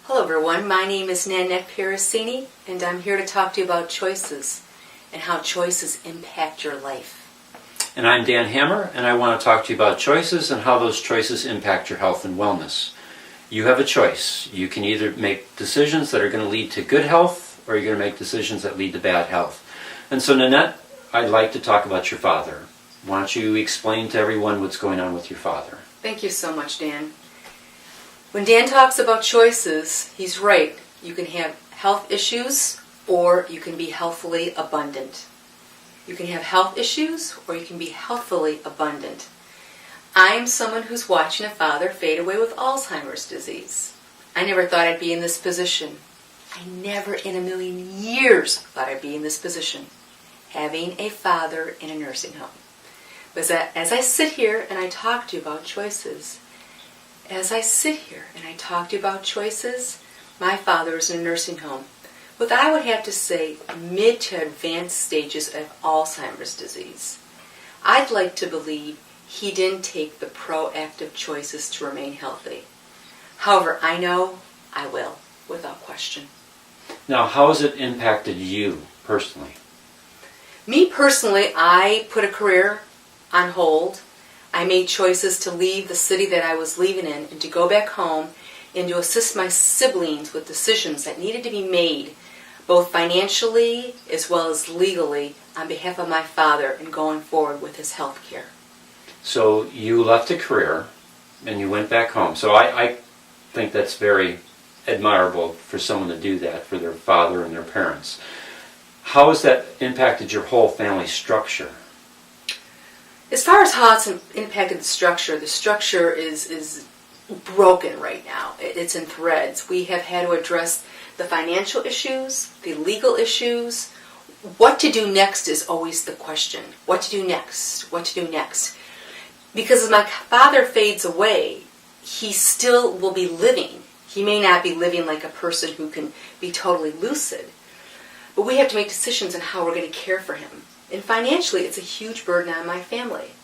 Hello everyone, my name is Nannette and I'm here to talk to you about choices and how choices impact your life. And I'm Dan Hammer, and I want to talk to you about choices and how those choices impact your health and wellness. You have a choice. You can either make decisions that are going to lead to good health, or you're going to make decisions that lead to bad health. And so, Nannette, I'd like to talk about your father. Why don't you explain to everyone what's going on with your father? Thank you so much, Dan. When Dan talks about choices, he's right. You can have health issues or you can be healthfully abundant. You can have health issues or you can be healthfully abundant. I am someone who's watching a father fade away with Alzheimer's disease. I never thought I'd be in this position. I never in a million years thought I'd be in this position, having a father in a nursing home. But as I sit here and I talk to you about choices, my father is in a nursing home with, I would have to say, mid to advanced stages of Alzheimer's disease. I'd like to believe he didn't take the proactive choices to remain healthy. However, I know I will, without question. Now, how has it impacted you personally? Me personally, I put a career on hold. I made choices to leave the city that I was leaving in and to go back home and to assist my siblings with decisions that needed to be made, both financially as well as legally, on behalf of my father and going forward with his health care. So you left a career and you went back home. So I think that's very admirable for someone to do that for their father and their parents. How has that impacted your whole family structure? As far as how it's impacted the structure is broken right now. It's in threads. We have had to address the financial issues, the legal issues. What to do next is always the question. What to do next? What to do next? Because as my father fades away, he still will be living. He may not be living like a person who can be totally lucid. But we have to make decisions on how we're going to care for him. And financially, it's a huge burden on my family.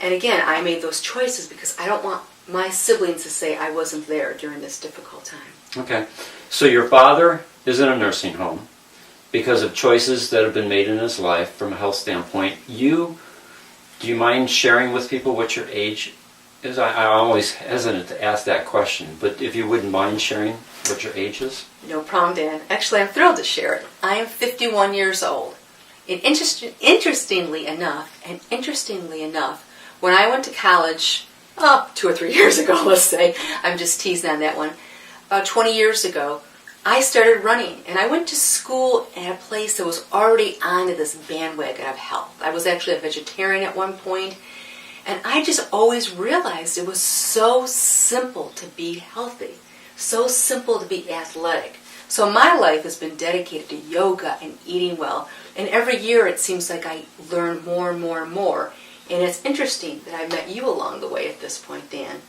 And again, I made those choices because I don't want my siblings to say I wasn't there during this difficult time. Okay. So your father is in a nursing home because of choices that have been made in his life from a health standpoint. Do you mind sharing with people what your age is? I'm always hesitant to ask that question, but if you wouldn't mind sharing what your age is? No problem, Dan. Actually, I'm thrilled to share it. I am 51 years old. And interestingly enough, when I went to college, 2 or 3 years ago, let's say, I'm just teasing on that one, about 20 years ago, I started running. And I went to school at a place that was already onto this bandwagon of health. I was actually a vegetarian at one point, and I just always realized it was so simple to be healthy, so simple to be athletic. So my life has been dedicated to yoga and eating well. And every year it seems like I learn more and more and more. And it's interesting that I met you along the way at this point, Dan,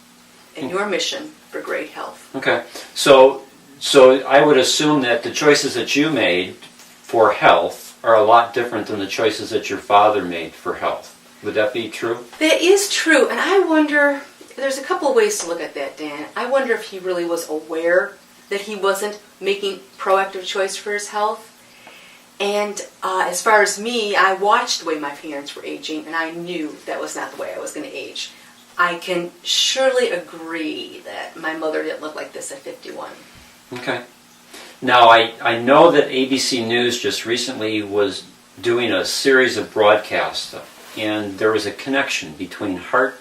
and your mission for great health. Okay. So I would assume that the choices that you made for health are a lot different than the choices that your father made for health. Would that be true? That is true. And I wonder, there's a couple of ways to look at that, Dan. I wonder if he really was aware that he wasn't making proactive choice for his health. And as far as me, I watched the way my parents were aging, and I knew that was not the way I was going to age. I can surely agree that my mother didn't look like this at 51. Okay. Now, I know that ABC News just recently was doing a series of broadcasts, and there was a connection between heart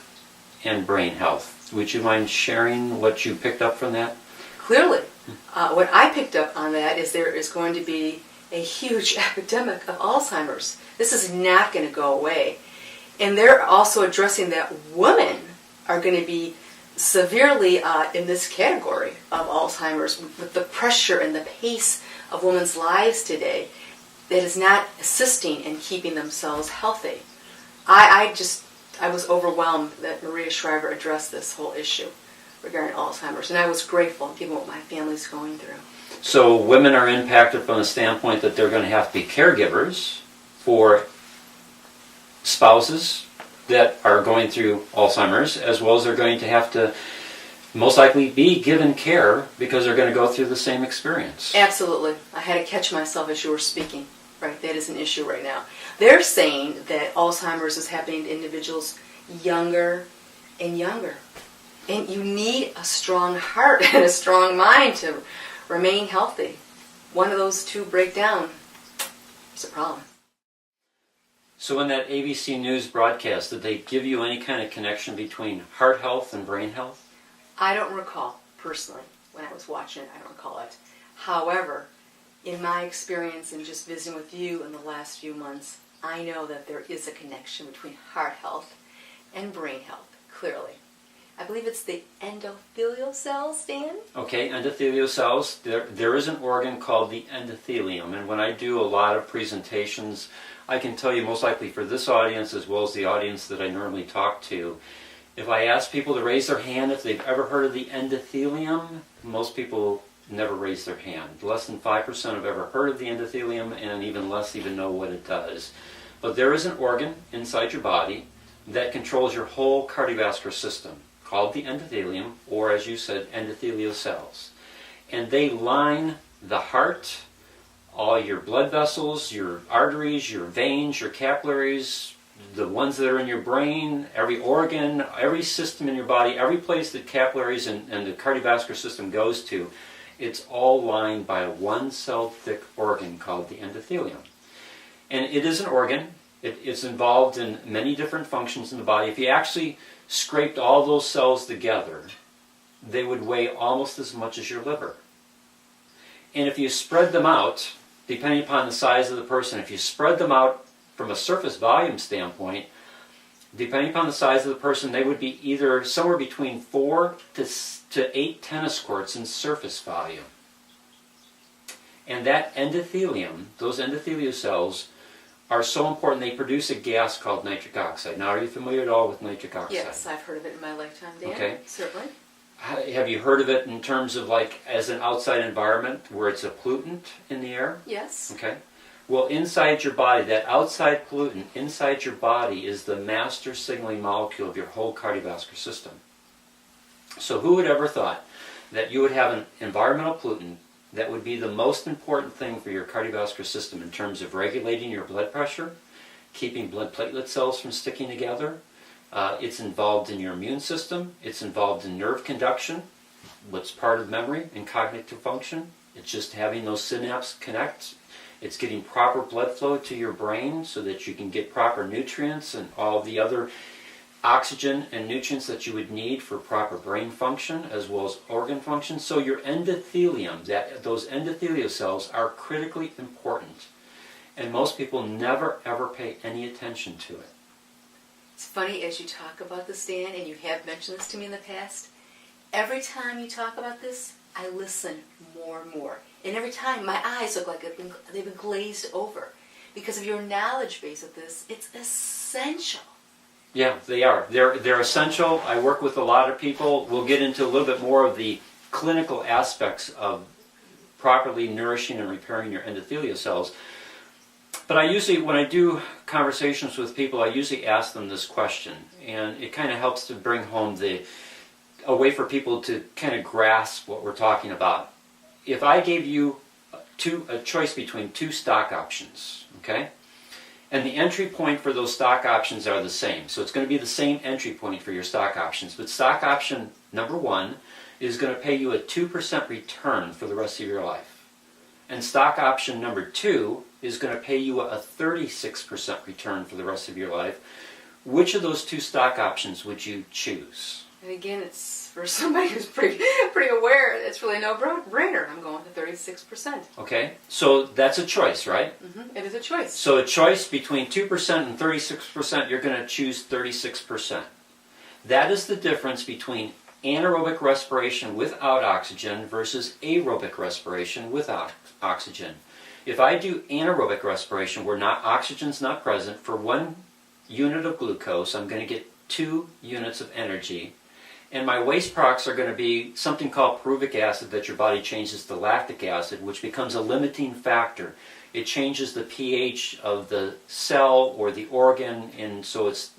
and brain health. Would you mind sharing what you picked up from that? Clearly. What I picked up on that is there is going to be a huge epidemic of Alzheimer's. This is not going to go away. And they're also addressing that women are going to be severely in this category of Alzheimer's with the pressure and the pace of women's lives today that is not assisting in keeping themselves healthy. I was overwhelmed that Maria Shriver addressed this whole issue regarding Alzheimer's, and I was grateful given what my family's going through. So women are impacted from the standpoint that they're going to have to be caregivers for spouses that are going through Alzheimer's, as well as they're going to have to most likely be given care because they're going to go through the same experience. Absolutely. I had to catch myself as you were speaking. Right, that is an issue right now. They're saying that Alzheimer's is happening to individuals younger and younger. And you need a strong heart and a strong mind to remain healthy. One of those two break down, it's a problem. So in that ABC News broadcast, did they give you any kind of connection between heart health and brain health? I don't recall, personally, when I was watching it, I don't recall it. However, in my experience and just visiting with you in the last few months, I know that there is a connection between heart health and brain health, clearly. I believe it's the endothelial cells, Dan? Okay, endothelial cells. There is an organ called the endothelium, and when I do a lot of presentations, I can tell you most likely for this audience as well as the audience that I normally talk to, if I ask people to raise their hand if they've ever heard of the endothelium, most people never raise their hand. Less than 5% have ever heard of the endothelium, and even less even know what it does. But there is an organ inside your body that controls your whole cardiovascular system, called the endothelium, or as you said, endothelial cells. And they line the heart, all your blood vessels, your arteries, your veins, your capillaries, the ones that are in your brain, every organ, every system in your body, every place that capillaries and the cardiovascular system goes to, it's all lined by a one-celled thick organ called the endothelium. And it is an organ. It's involved in many different functions in the body. If you actually scraped all those cells together, they would weigh almost as much as your liver. And if you spread them out, depending upon the size of the person, if you spread them out from a surface volume standpoint, depending upon the size of the person, they would be either somewhere between 4 to 8 tennis courts in surface volume. And that endothelium, those endothelial cells, are so important they produce a gas called nitric oxide. Now, are you familiar at all with nitric oxide? Yes, I've heard of it in my lifetime, Dan. Okay. Certainly. Have you heard of it in terms of like as an outside environment where it's a pollutant in the air? Yes. Okay. Well, inside your body, that outside pollutant inside your body is the master signaling molecule of your whole cardiovascular system. So who would ever thought that you would have an environmental pollutant that would be the most important thing for your cardiovascular system in terms of regulating your blood pressure, keeping blood platelet cells from sticking together. It's involved in your immune system. It's involved in nerve conduction, what's part of memory and cognitive function. It's just having those synapses connect. It's getting proper blood flow to your brain so that you can get proper nutrients and all the other oxygen and nutrients that you would need for proper brain function as well as organ function. So your endothelium, those endothelial cells are critically important. And most people never ever pay any attention to it. It's funny as you talk about this, Dan, and you have mentioned this to me in the past. Every time you talk about this, I listen more and more. And every time my eyes look like they've been glazed over. Because of your knowledge base of this, it's essential. Yeah, they are. They're essential. I work with a lot of people. We'll get into a little bit more of the clinical aspects of properly nourishing and repairing your endothelial cells. But I usually, when I do conversations with people, I usually ask them this question. And it kind of helps to bring home a way for people to kind of grasp what we're talking about. If I gave you a choice between two stock options, okay? And the entry point for those stock options are the same. So it's going to be the same entry point for your stock options. But stock option number 1 is going to pay you a 2% return for the rest of your life. And stock option number 2 is going to pay you a 36% return for the rest of your life. Which of those two stock options would you choose? And again, it's for somebody who's pretty aware, it's really no brainer. I'm going to 36%. Okay, so that's a choice, right? Mm-hmm. It is a choice. So a choice between 2% and 36%, you're going to choose 36%. That is the difference between anaerobic respiration without oxygen versus aerobic respiration without oxygen. If I do anaerobic respiration where oxygen's not present, for 1 unit of glucose, I'm going to get 2 units of energy. And my waste products are going to be something called pyruvic acid that your body changes to lactic acid, which becomes a limiting factor. It changes the pH of the cell or the organ, and so it's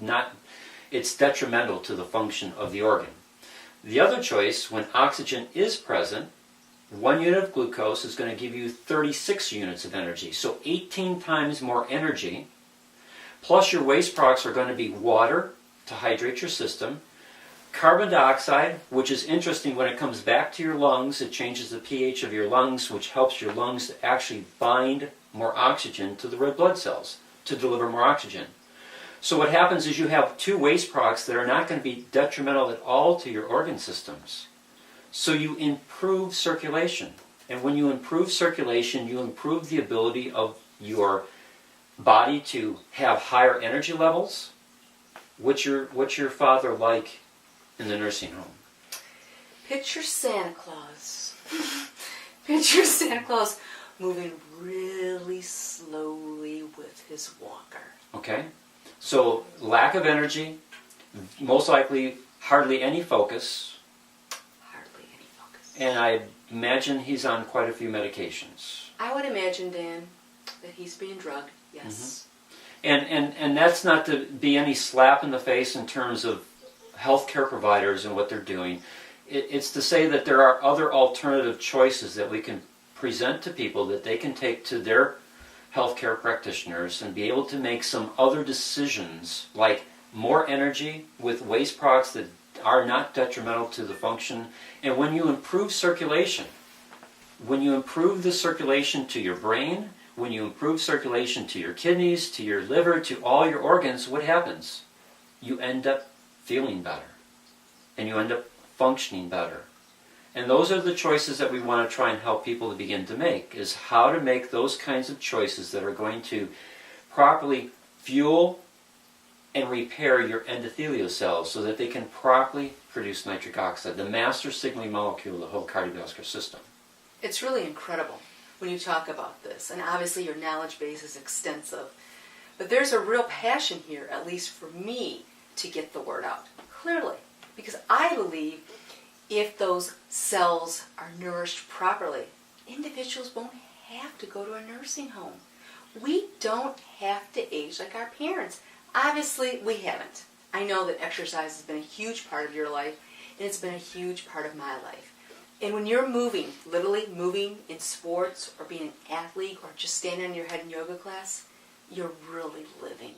detrimental to the function of the organ. The other choice, when oxygen is present, 1 unit of glucose is going to give you 36 units of energy, so 18 times more energy. Plus your waste products are going to be water to hydrate your system, carbon dioxide, which is interesting when it comes back to your lungs, it changes the pH of your lungs, which helps your lungs to actually bind more oxygen to the red blood cells to deliver more oxygen. So what happens is you have two waste products that are not going to be detrimental at all to your organ systems. So you improve circulation. And when you improve circulation, you improve the ability of your body to have higher energy levels. What's your father like in the nursing home? Picture Santa Claus. Picture Santa Claus moving really slowly with his walker. Okay. So lack of energy, most likely hardly any focus. Hardly any focus. And I imagine he's on quite a few medications. I would imagine, Dan, that he's being drugged, yes. Mm-hmm. And that's not to be any slap in the face in terms of healthcare providers and what they're doing. It's to say that there are other alternative choices that we can present to people that they can take to their healthcare practitioners and be able to make some other decisions, like more energy with waste products that are not detrimental to the function. And when you improve circulation, when you improve the circulation to your brain, when you improve circulation to your kidneys, to your liver, to all your organs, what happens? You end up feeling better. And you end up functioning better. And those are the choices that we want to try and help people to begin to make, is how to make those kinds of choices that are going to properly fuel and repair your endothelial cells so that they can properly produce nitric oxide, the master signaling molecule of the whole cardiovascular system. It's really incredible when you talk about this, and obviously your knowledge base is extensive. But there's a real passion here, at least for me, to get the word out, clearly. Because I believe if those cells are nourished properly, individuals won't have to go to a nursing home. We don't have to age like our parents. Obviously, we haven't. I know that exercise has been a huge part of your life, and it's been a huge part of my life. And when you're moving, literally moving in sports or being an athlete or just standing on your head in yoga class, you're really living.